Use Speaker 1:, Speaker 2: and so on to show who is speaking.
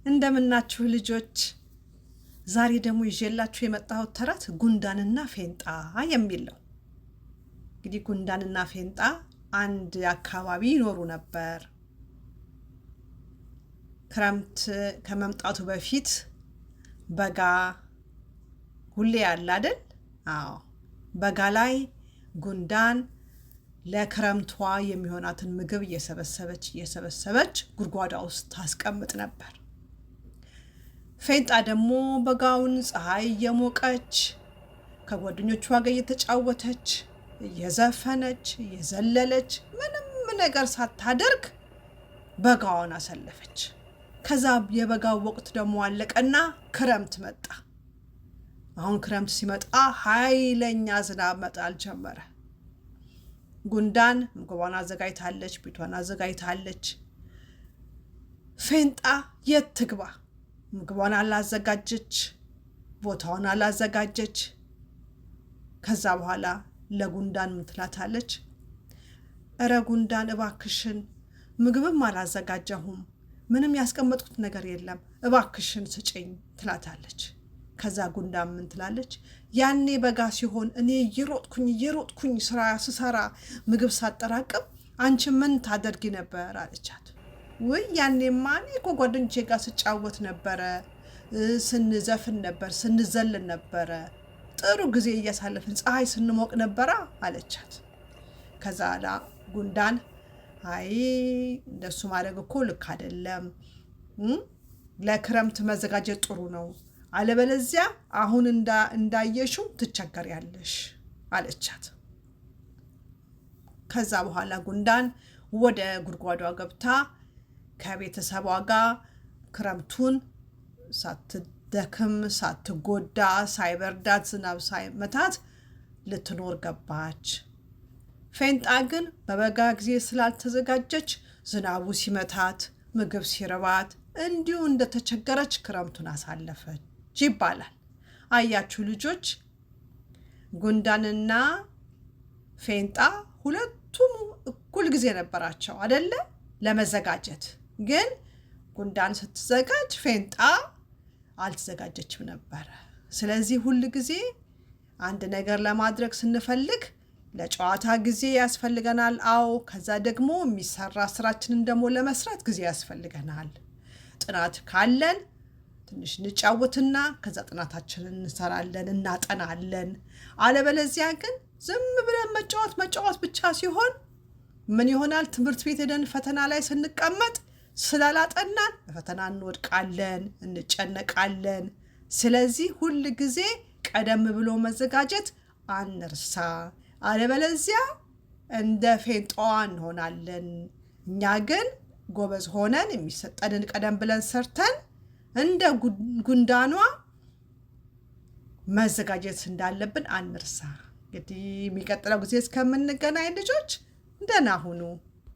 Speaker 1: እንደምናችሁ ልጆች። ዛሬ ደግሞ ይዤላችሁ የመጣሁት ተረት ጉንዳንና ፌንጣ የሚል ነው። እንግዲህ ጉንዳንና ፌንጣ አንድ አካባቢ ይኖሩ ነበር። ክረምት ከመምጣቱ በፊት በጋ ሁሌ ያለ አይደል? አዎ። በጋ ላይ ጉንዳን ለክረምቷ የሚሆናትን ምግብ እየሰበሰበች ጉድጓዷ ውስጥ ታስቀምጥ ነበር። ፌንጣ ደግሞ በጋውን ፀሐይ እየሞቀች ከጓደኞቿ ጋር እየተጫወተች እየዘፈነች እየዘለለች ምንም ነገር ሳታደርግ በጋዋን አሳለፈች። ከዛ የበጋው ወቅት ደግሞ አለቀና ክረምት መጣ። አሁን ክረምት ሲመጣ ኃይለኛ ዝናብ መጣል ጀመረ። ጉንዳን ምግቧን አዘጋጅታለች፣ ቤቷን አዘጋጅታለች። ፌንጣ የት ትግባ? ምግቧን አላዘጋጀች፣ ቦታውን አላዘጋጀች። ከዛ በኋላ ለጉንዳን ምን ትላታለች? እረ ጉንዳን እባክሽን ምግብም አላዘጋጀሁም፣ ምንም ያስቀመጥኩት ነገር የለም፣ እባክሽን ስጭኝ ትላታለች። ከዛ ጉንዳን ምን ትላለች? ያኔ በጋ ሲሆን እኔ እየሮጥኩኝ ስራ ስሰራ ምግብ ሳጠራቅም አንቺ ምን ታደርጊ ነበር አለቻት። ውይ ያኔማ እኔ እኮ ጓደኞቼ ጋር ስጫወት ነበረ፣ ስንዘፍን ነበር፣ ስንዘልን ነበረ፣ ጥሩ ጊዜ እያሳለፍን ፀሐይ ስንሞቅ ነበራ አለቻት። ከዛ ጉንዳን አይ እንደሱ ማድረግ እኮ ልክ አይደለም፣ ለክረምት መዘጋጀት ጥሩ ነው፣ አለበለዚያ አሁን እንዳየሽው ትቸገሪያለሽ አለቻት። ከዛ በኋላ ጉንዳን ወደ ጉድጓዷ ገብታ ከቤተሰቧ ጋር ክረምቱን ሳትደክም ሳትጎዳ ሳይበርዳት ዝናብ ሳይመታት ልትኖር ገባች። ፌንጣ ግን በበጋ ጊዜ ስላልተዘጋጀች ዝናቡ ሲመታት ምግብ ሲርባት እንዲሁ እንደተቸገረች ክረምቱን አሳለፈች ይባላል። አያችሁ ልጆች፣ ጉንዳንና ፌንጣ ሁለቱም እኩል ጊዜ ነበራቸው አይደለ? ለመዘጋጀት። ግን ጉንዳን ስትዘጋጅ ፌንጣ አልተዘጋጀችም ነበረ። ስለዚህ ሁል ጊዜ አንድ ነገር ለማድረግ ስንፈልግ ለጨዋታ ጊዜ ያስፈልገናል። አዎ። ከዛ ደግሞ የሚሰራ ስራችንን ደግሞ ለመስራት ጊዜ ያስፈልገናል። ጥናት ካለን ትንሽ እንጫወትና ከዛ ጥናታችንን እንሰራለን፣ እናጠናለን። አለበለዚያ ግን ዝም ብለን መጫወት ብቻ ሲሆን ምን ይሆናል? ትምህርት ቤት ሄደን ፈተና ላይ ስንቀመጥ ስላላጠናን በፈተና እንወድቃለን፣ እንጨነቃለን። ስለዚህ ሁል ጊዜ ቀደም ብሎ መዘጋጀት አንርሳ። አለበለዚያ እንደ ፌንጣዋ እንሆናለን። እኛ ግን ጎበዝ ሆነን የሚሰጠንን ቀደም ብለን ሰርተን እንደ ጉንዳኗ መዘጋጀት እንዳለብን አንርሳ። እንግዲህ የሚቀጥለው ጊዜ እስከምንገናኝ ልጆች ደህና ሁኑ።